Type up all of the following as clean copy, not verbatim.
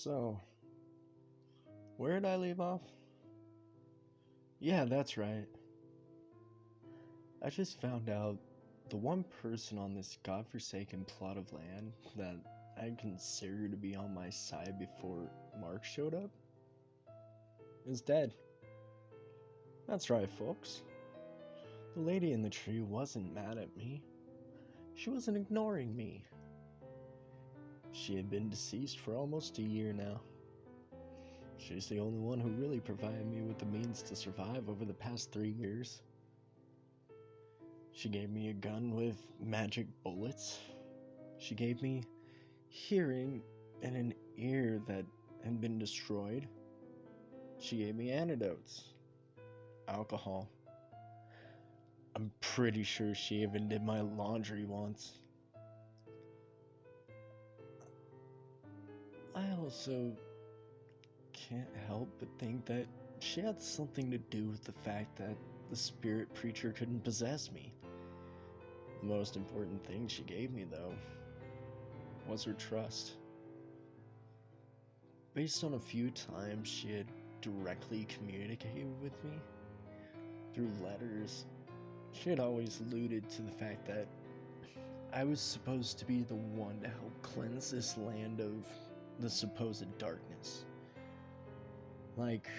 So, where did I leave off? Yeah, that's right. I just found out the one person on this godforsaken plot of land that I considered to be on my side before Mark showed up is dead. That's right, folks. The lady in the tree wasn't mad at me. She wasn't ignoring me. She had been deceased for almost a year now. She's the only one who really provided me with the means to survive over the past 3 years. She gave me a gun with magic bullets. She gave me hearing and an ear that had been destroyed. She gave me antidotes, alcohol. I'm pretty sure she even did my laundry once. I also can't help but think that she had something to do with the fact that the spirit preacher couldn't possess me. The most important thing she gave me, though, was her trust. Based on a few times she had directly communicated with me through letters, she had always alluded to the fact that I was supposed to be the one to help cleanse this land of the supposed darkness. Like,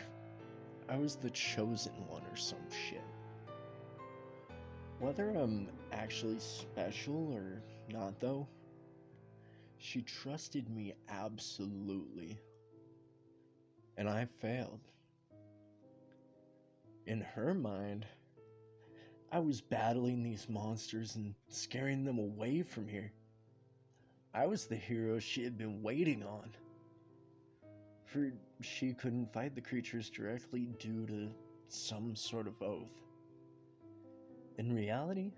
I was the chosen one or some shit. Whether I'm actually special or not, though, she trusted me absolutely. And I failed. In her mind, I was battling these monsters and scaring them away from here. I was the hero she had been waiting on. For she couldn't fight the creatures directly due to some sort of oath. In reality,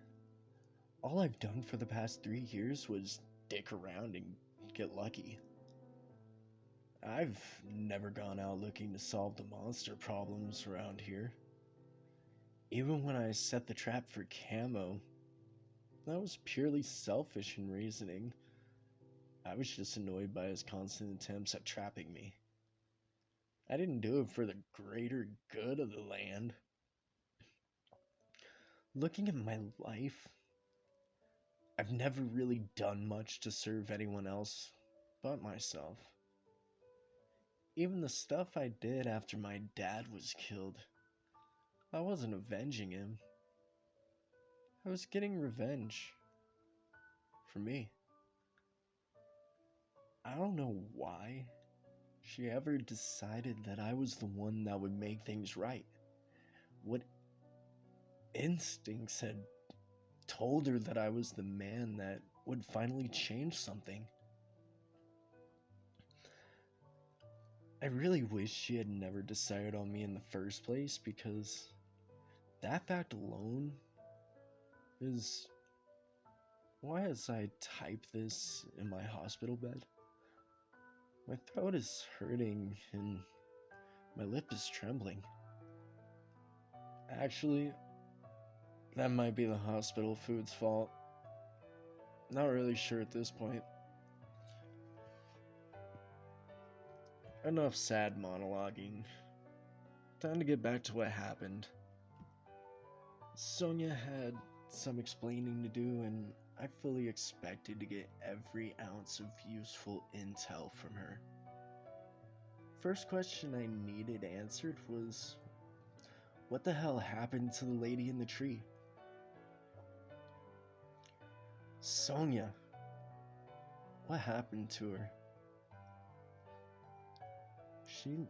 all I've done for the past 3 years was dick around and get lucky. I've never gone out looking to solve the monster problems around here. Even when I set the trap for Camo, that was purely selfish in reasoning. I was just annoyed by his constant attempts at trapping me. I didn't do it for the greater good of the land. Looking at my life, I've never really done much to serve anyone else but myself. Even the stuff I did after my dad was killed, I wasn't avenging him. I was getting revenge. For me. I don't know why she ever decided that I was the one that would make things right. What instincts had told her that I was the man that would finally change something? I really wish she had never decided on me in the first place, because that fact alone is why, as I type this in my hospital bed, my throat is hurting and my lip is trembling. Actually, that might be the hospital food's fault. Not really sure at this point. Enough sad monologuing. Time to get back to what happened. Sonia had some explaining to do, and I fully expected to get every ounce of useful intel from her. First question I needed answered was, what the hell happened to the lady in the tree? Sonia, what happened to her? She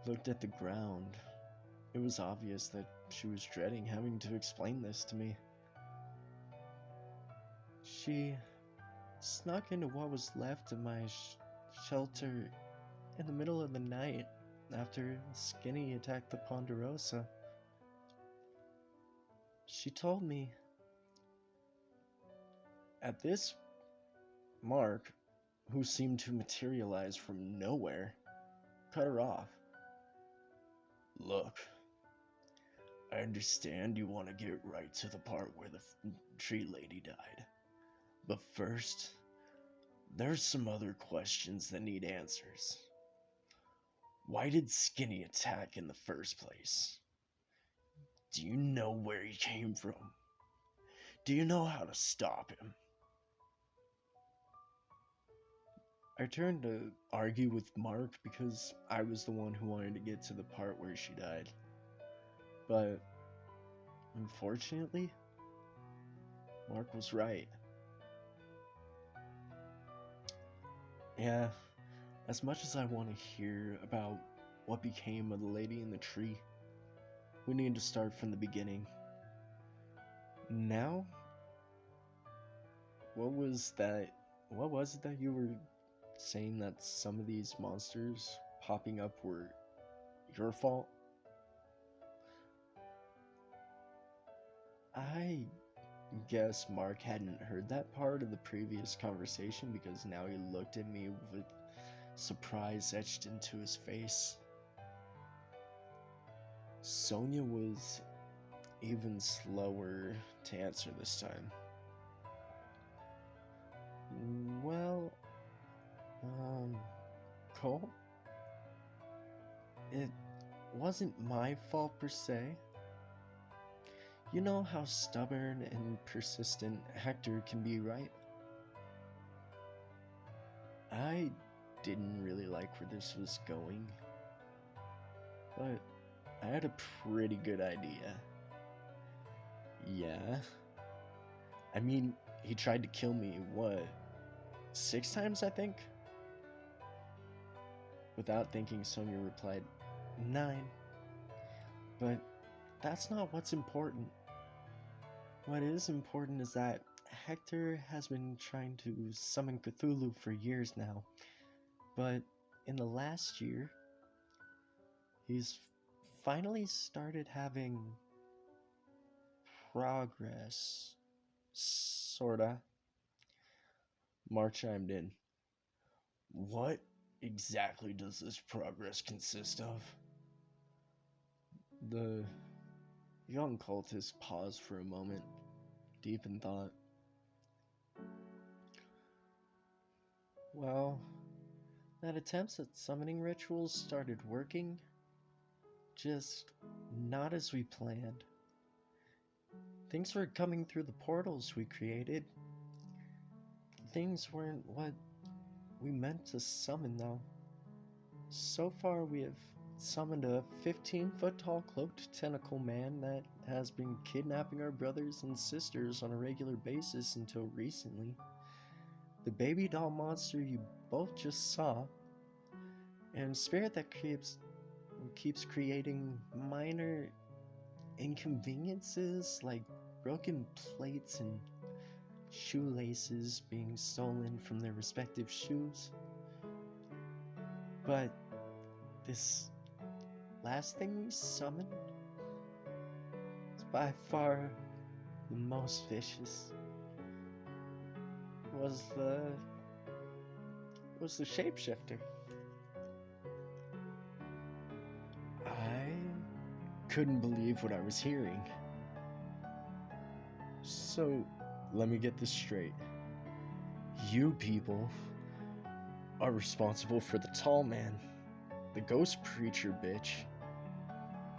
looked at the ground. It was obvious that she was dreading having to explain this to me. She snuck into what was left of my shelter in the middle of the night after Skinny attacked the Ponderosa. She told me. At this, Mark, who seemed to materialize from nowhere, cut her off. Look, I understand you want to get right to the part where the tree lady died. But first, there's some other questions that need answers. Why did Skinny attack in the first place? Do you know where he came from? Do you know how to stop him? I turned to argue with Mark because I was the one who wanted to get to the part where she died. But unfortunately, Mark was right. Yeah, as much as I want to hear about what became of the lady in the tree, we need to start from the beginning. Now, what was it that you were saying that some of these monsters popping up were your fault? I guess Mark hadn't heard that part of the previous conversation because now he looked at me with surprise etched into his face. Sonia was even slower to answer this time. Well, Cole, it wasn't my fault per se. You know how stubborn and persistent Hector can be, right? I didn't really like where this was going, but I had a pretty good idea. Yeah? I mean, he tried to kill me, what, 6 times, I think? Without thinking, Sonia replied, 9. But that's not what's important. What is important is that Hector has been trying to summon Cthulhu for years now, but in the last year, he's finally started having progress. Sorta. Mark chimed in. What exactly does this progress consist of? The young cultist paused for a moment, deep in thought. Well, that attempts at summoning rituals started working, just not as we planned. Things were coming through the portals we created. Things weren't what we meant to summon, though. So far, we have summoned a 15-foot-tall cloaked tentacle man that has been kidnapping our brothers and sisters on a regular basis until recently. The baby doll monster you both just saw, and spirit that keeps creating minor inconveniences like broken plates and shoelaces being stolen from their respective shoes. But this last thing we summoned is by far the most vicious. Was the shapeshifter. I couldn't believe what I was hearing. So, let me get this straight. You people are responsible for the tall man, the ghost preacher bitch,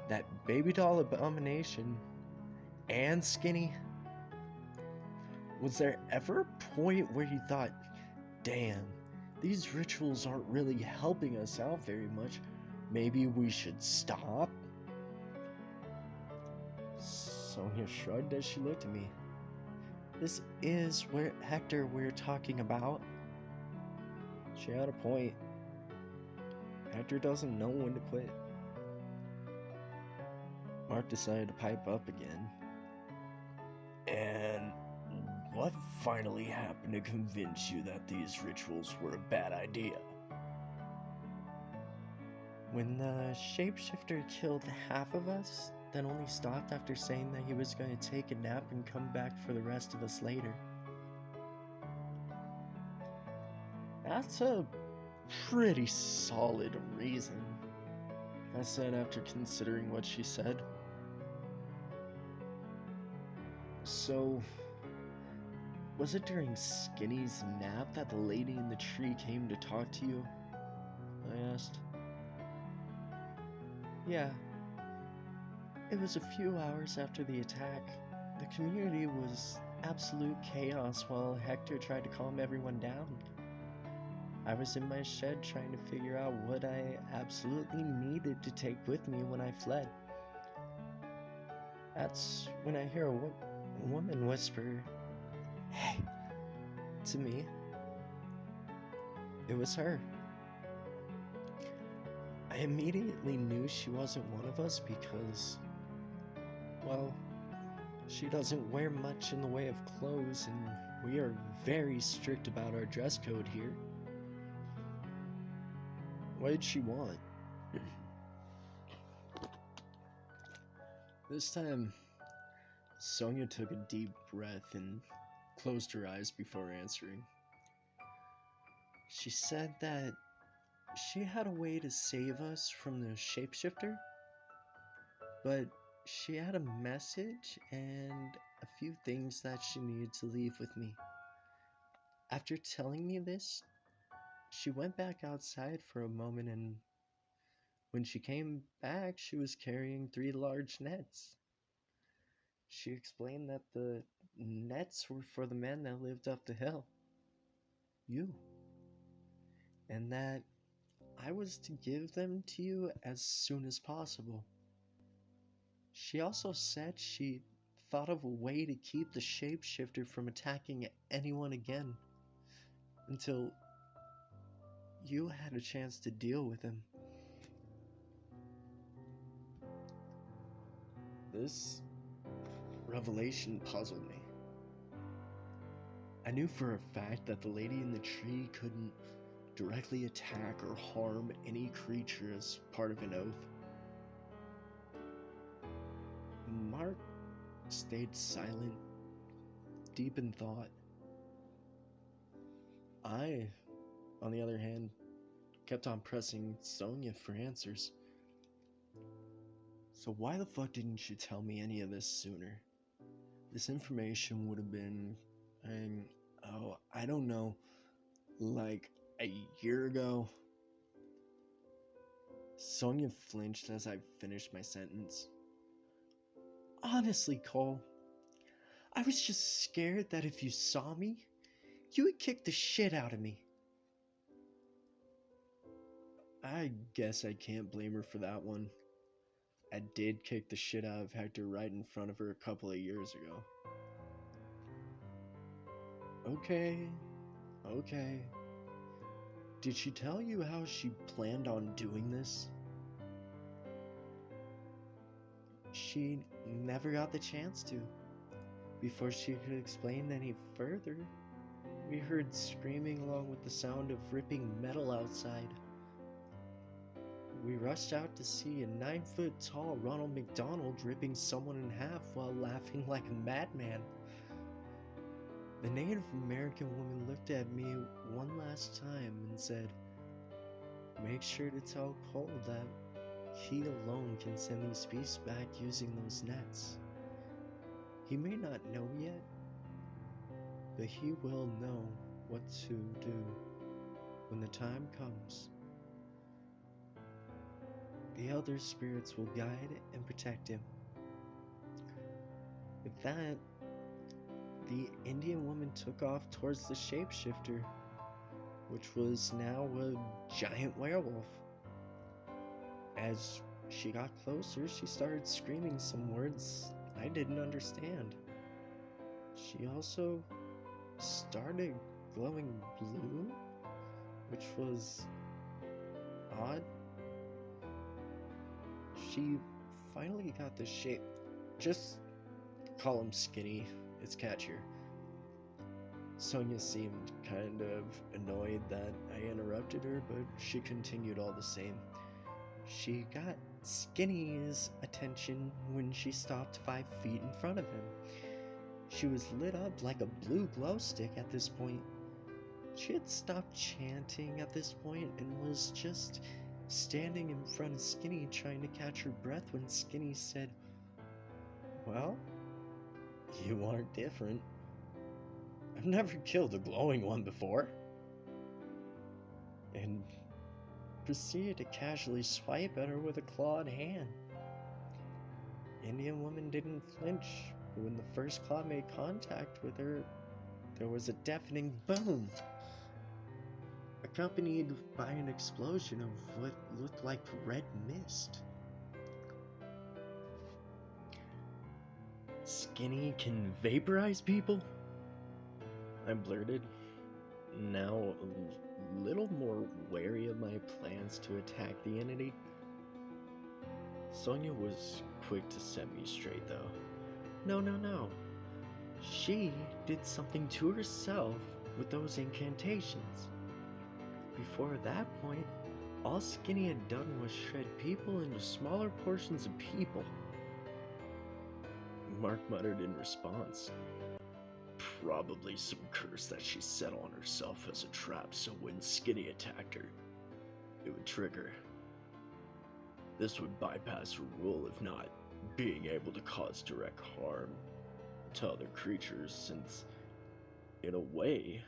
that baby doll abomination, and Skinny. Was there ever a point where you thought, damn, these rituals aren't really helping us out very much, maybe we should stop? Sonia shrugged as she looked at me. This is where Hector we're talking about. She had a point. Hector doesn't know when to quit. Mark decided to pipe up again. And what finally happened to convince you that these rituals were a bad idea? When the shapeshifter killed half of us, then only stopped after saying that he was going to take a nap and come back for the rest of us later. That's a pretty solid reason, I said after considering what she said. So, was it during Skinny's nap that the lady in the tree came to talk to you? I asked. Yeah, it was a few hours after the attack. The community was absolute chaos while Hector tried to calm everyone down. I was in my shed trying to figure out what I absolutely needed to take with me when I fled. That's when I hear a woman whisper, "Hey," to me. It was her. I immediately knew she wasn't one of us because, well, she doesn't wear much in the way of clothes, and we are very strict about our dress code here. What did she want? This time, Sonia took a deep breath and closed her eyes before answering. She said that she had a way to save us from the shapeshifter, but she had a message and a few things that she needed to leave with me. After telling me this, she went back outside for a moment, and when she came back, she was carrying 3 large nets. She explained that the nets were for the men that lived up the hill, you, and that I was to give them to you as soon as possible. She also said she thought of a way to keep the shapeshifter from attacking anyone again until you had a chance to deal with him. This revelation puzzled me. I knew for a fact that the lady in the tree couldn't directly attack or harm any creature as part of an oath. Mark stayed silent, deep in thought. I, on the other hand, kept on pressing Sonia for answers. So why the fuck didn't you tell me any of this sooner? This information would have been, I don't know, like a year ago. Sonia flinched as I finished my sentence. Honestly, Cole, I was just scared that if you saw me, you would kick the shit out of me. I guess I can't blame her for that one. I did kick the shit out of Hector right in front of her a couple of years ago. Okay. Did she tell you how she planned on doing this? She never got the chance to. Before she could explain any further, we heard screaming along with the sound of ripping metal outside. We rushed out to see a 9-foot-tall Ronald McDonald ripping someone in half while laughing like a madman. The Native American woman looked at me one last time and said, "Make sure to tell Cole that he alone can send these beasts back using those nets. He may not know yet, but he will know what to do when the time comes. The Elder Spirits will guide and protect him." With that, the Indian woman took off towards the shapeshifter, which was now a giant werewolf. As she got closer, she started screaming some words I didn't understand. She also started glowing blue, which was odd. She finally got the shape. Just call him Skinny, it's catchier. Sonia seemed kind of annoyed that I interrupted her, but she continued all the same. She got Skinny's attention when she stopped 5 feet in front of him. She was lit up like a blue glow stick at this point. She had stopped chanting at this point and was just standing in front of Skinny trying to catch her breath when Skinny said, "Well, you aren't different. I've never killed a glowing one before." And proceeded to casually swipe at her with a clawed hand. Indian woman didn't flinch, but when the first claw made contact with her, there was a deafening boom, accompanied by an explosion of what looked like red mist. Skinny can vaporize people? I blurted, now a little more wary of my plans to attack the entity. Sonia was quick to set me straight, though. No. She did something to herself with those incantations. Before that point, all Skinny had done was shred people into smaller portions of people. Mark muttered in response. Probably some curse that she set on herself as a trap, so when Skinny attacked her, it would trigger. This would bypass her rule of not being able to cause direct harm to other creatures, since, in a way,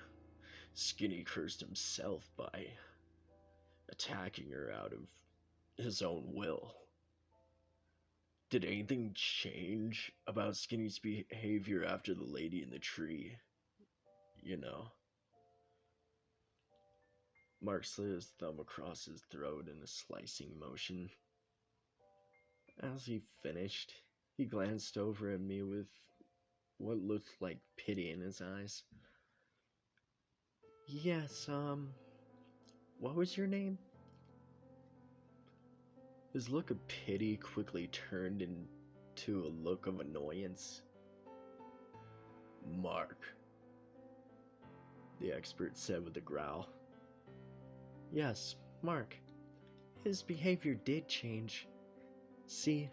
Skinny cursed himself by attacking her out of his own will. Did anything change about Skinny's behavior after the lady in the tree? You know. Mark slid his thumb across his throat in a slicing motion. As he finished, he glanced over at me with what looked like pity in his eyes. Yes, what was your name? His look of pity quickly turned into a look of annoyance. Mark, the expert said with a growl. Yes, Mark. His behavior did change. See,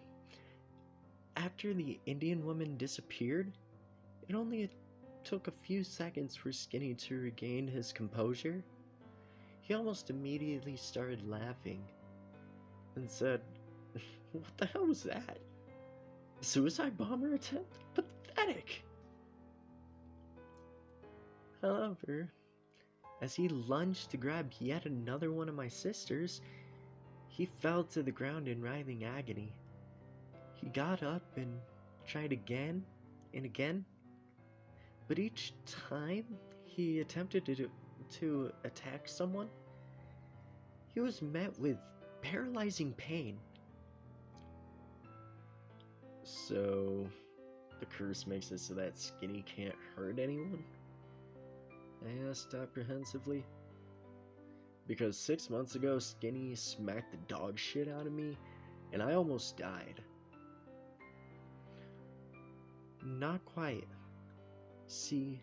after the Indian woman disappeared, it only took a few seconds for Skinny to regain his composure. He almost immediately started laughing and said, "What the hell was that? A suicide bomber attempt? Pathetic!" However, as he lunged to grab yet another one of my sisters, he fell to the ground in writhing agony. He got up and tried again and again, but each time he attempted to attack someone, he was met with paralyzing pain. So, the curse makes it so that Skinny can't hurt anyone? I asked apprehensively. Because 6 months ago, Skinny smacked the dog shit out of me, and I almost died. Not quite. See,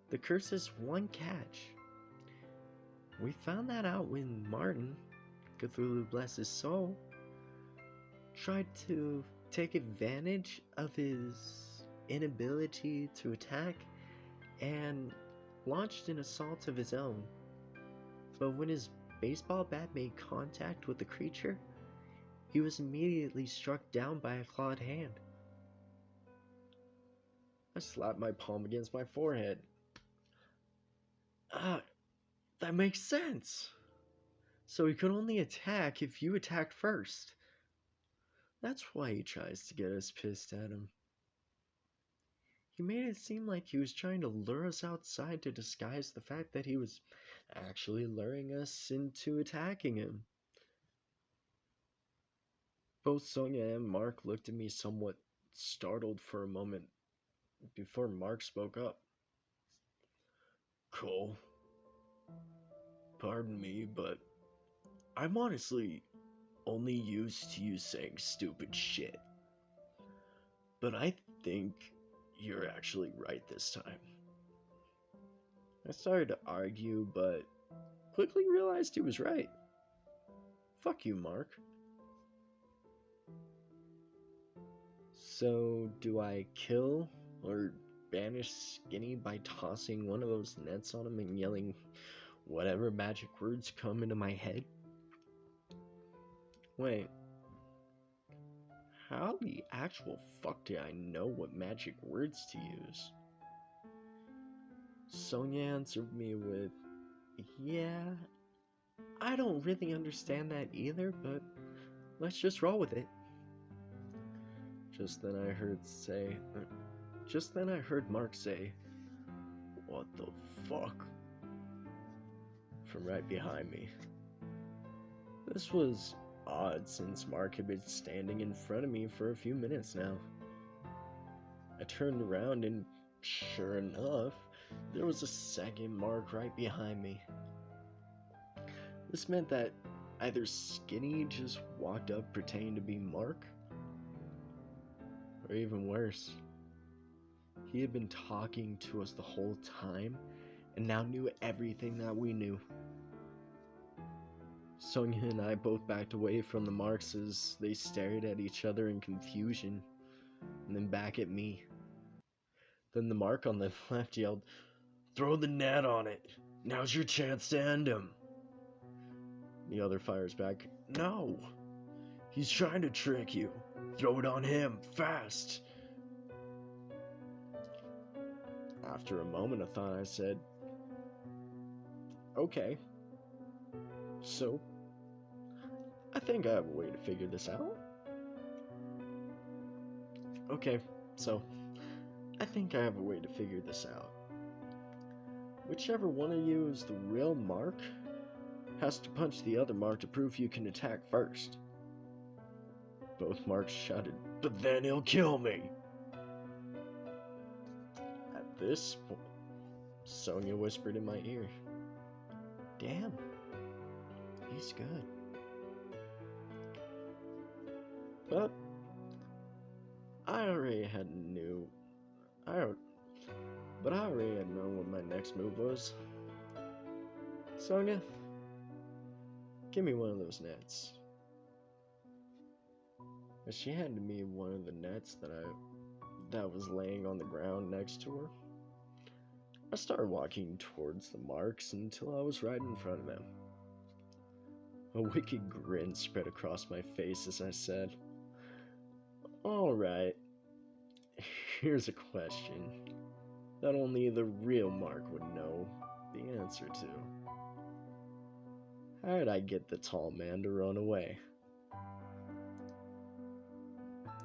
the curse has one catch. We found that out when Martin, Cthulhu bless his soul, tried to take advantage of his inability to attack and launched an assault of his own. But when his baseball bat made contact with the creature, he was immediately struck down by a clawed hand. I slapped my palm against my forehead. That makes sense. So he could only attack if you attacked first. That's why he tries to get us pissed at him. He made it seem like he was trying to lure us outside to disguise the fact that he was actually luring us into attacking him. Both Sonia and Mark looked at me somewhat startled for a moment before Mark spoke up. Cole, pardon me, but I'm honestly only used to you saying stupid shit. But I think you're actually right this time. I started to argue, but quickly realized he was right. Fuck you, Mark. So, do I kill or banish Skinny by tossing one of those nets on him and yelling whatever magic words come into my head? Wait. How the actual fuck do I know what magic words to use? Sonia answered me with, yeah, I I don't really understand that either, but let's just roll with it. Just then I heard Mark say, "What the fuck?" from right behind me. This was odd since Mark had been standing in front of me for a few minutes now. I turned around and sure enough, there was a second Mark right behind me. This meant that either Skinny just walked up pretending to be Mark, or even worse, he had been talking to us the whole time and now knew everything that we knew. Sonia and I both backed away from the Marks as they stared at each other in confusion, and then back at me. Then the Mark on the left yelled, "Throw the net on it! Now's your chance to end him!" The other fires back, "No! He's trying to trick you! Throw it on him, fast!" After a moment of thought, I said, "Okay. So, I think I have a way to figure this out." Okay, so, I think I have a way to figure this out. Whichever one of you is the real Mark has to punch the other Mark to prove you can attack first. Both Marks shouted, "But then he'll kill me!" At this point, Sonia whispered in my ear, "Damn, he's good." But I already had known what my next move was. "Sonia, give me one of those nets." As she handed me one of the nets that was laying on the ground next to her, I started walking towards the Marks until I was right in front of them. A wicked grin spread across my face as I said, "Alright, here's a question that only the real Mark would know the answer to. How did I get the tall man to run away?"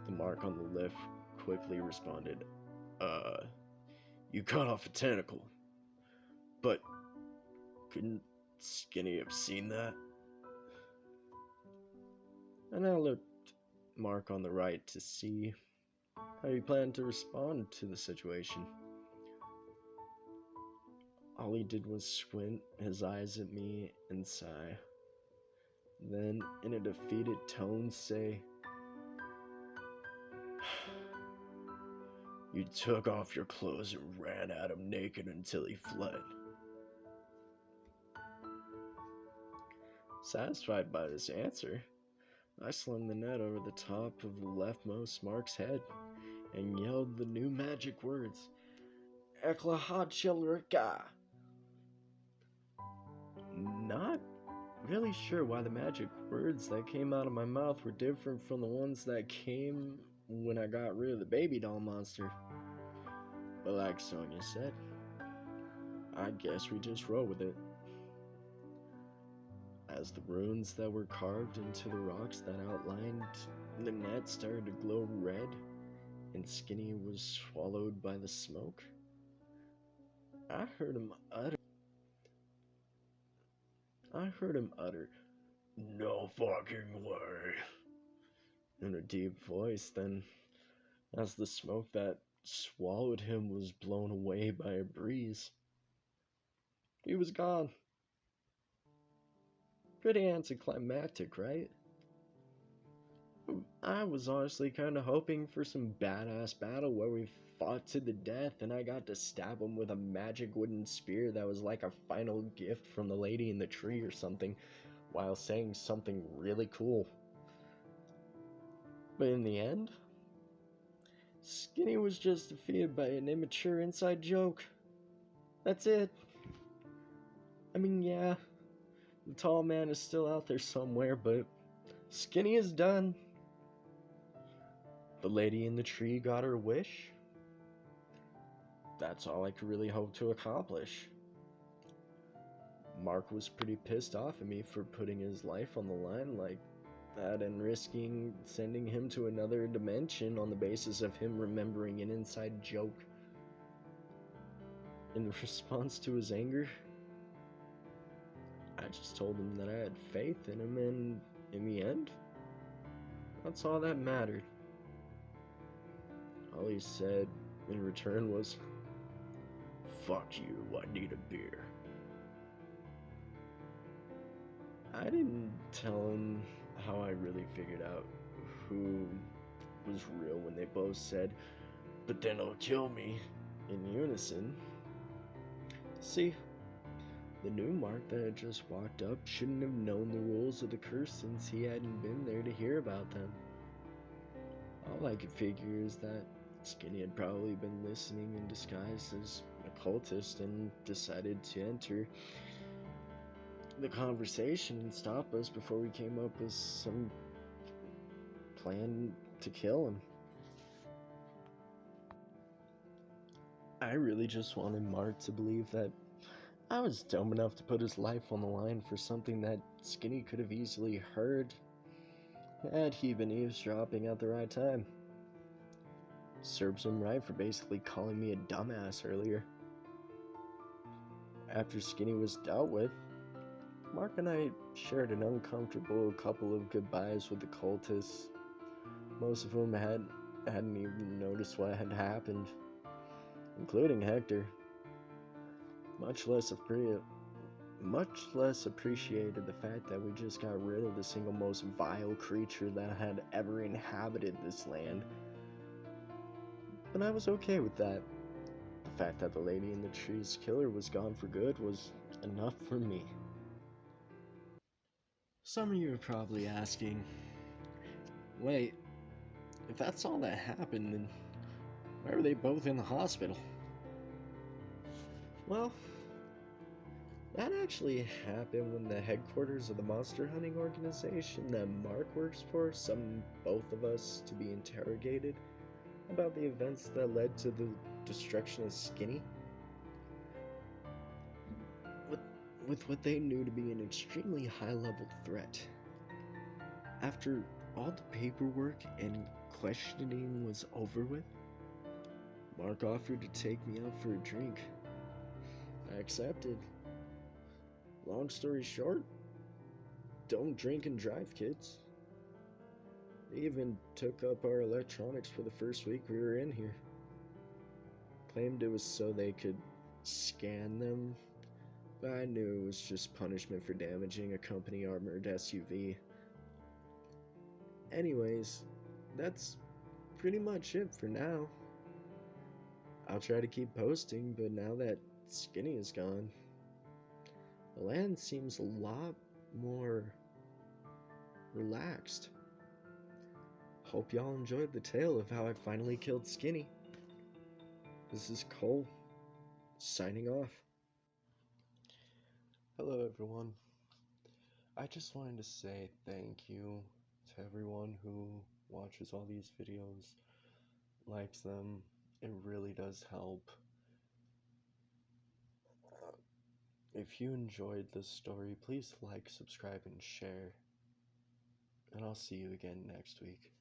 The Mark on the left quickly responded, You cut off a tentacle. But couldn't Skinny have seen that?" And I looked Mark on the right to see how he planned to respond to the situation. All he did was squint his eyes at me and sigh. Then, in a defeated tone, say, "You took off your clothes and ran at him naked until he fled." Satisfied by this answer, I slung the net over the top of the leftmost Mark's head and yelled the new magic words, "Eklahachilrika." Not really sure why the magic words that came out of my mouth were different from the ones that came when I got rid of the baby doll monster. But like Sonia said, I guess we just roll with it. As the runes that were carved into the rocks that outlined the net started to glow red and Skinny was swallowed by the smoke, I heard him utter, "No fucking way," in a deep voice. Then, as the smoke that swallowed him was blown away by a breeze, he was gone. Pretty anticlimactic, right? I was honestly kind of hoping for some badass battle where we fought to the death and I got to stab him with a magic wooden spear that was like a final gift from the lady in the tree or something, while saying something really cool. But in the end, Skinny was just defeated by an immature inside joke. That's it. I mean, yeah, the tall man is still out there somewhere, but Skinny is done. The lady in the tree got her wish. That's all I could really hope to accomplish. Mark was pretty pissed off at me for putting his life on the line like that and risking sending him to another dimension on the basis of him remembering an inside joke. In response to his anger, I just told him that I had faith in him, and in the end, that's all that mattered. All he said in return was, "Fuck you, I need a beer." I didn't tell him how I really figured out who was real when they both said, "But then it'll kill me," in unison. See, the new Mark that had just walked up shouldn't have known the rules of the curse since he hadn't been there to hear about them. All I could figure is that Skinny had probably been listening in disguise as a cultist and decided to enter the conversation and stop us before we came up with some plan to kill him. I really just wanted Mark to believe that I was dumb enough to put his life on the line for something that Skinny could have easily heard had he been eavesdropping at the right time. Serves him right for basically calling me a dumbass earlier. After Skinny was dealt with, Mark and I shared an uncomfortable couple of goodbyes with the cultists, most of whom hadn't even noticed what had happened, including Hector. Much less appreciated the fact that we just got rid of the single most vile creature that had ever inhabited this land. But I was okay with that. The fact that the lady in the tree's killer was gone for good was enough for me. Some of you are probably asking, wait, if that's all that happened, then why were they both in the hospital? Well, that actually happened when the headquarters of the monster hunting organization that Mark works for summoned both of us to be interrogated about the events that led to the destruction of Skinny. With what they knew to be an extremely high-level threat. After all the paperwork and questioning was over with, Mark offered to take me out for a drink. I accepted. Long story short, don't drink and drive, kids. They even took up our electronics for the first week we were in here. Claimed it was so they could scan them, but I knew it was just punishment for damaging a company armored SUV. Anyways, that's pretty much it for now. I'll try to keep posting, but now that Skinny is gone, the land seems a lot more relaxed. Hope y'all enjoyed the tale of how I finally killed Skinny. This is Cole, signing off. Hello everyone. I just wanted to say thank you to everyone who watches all these videos, likes them. It really does help. If you enjoyed this story, please like, subscribe, and share. And I'll see you again next week.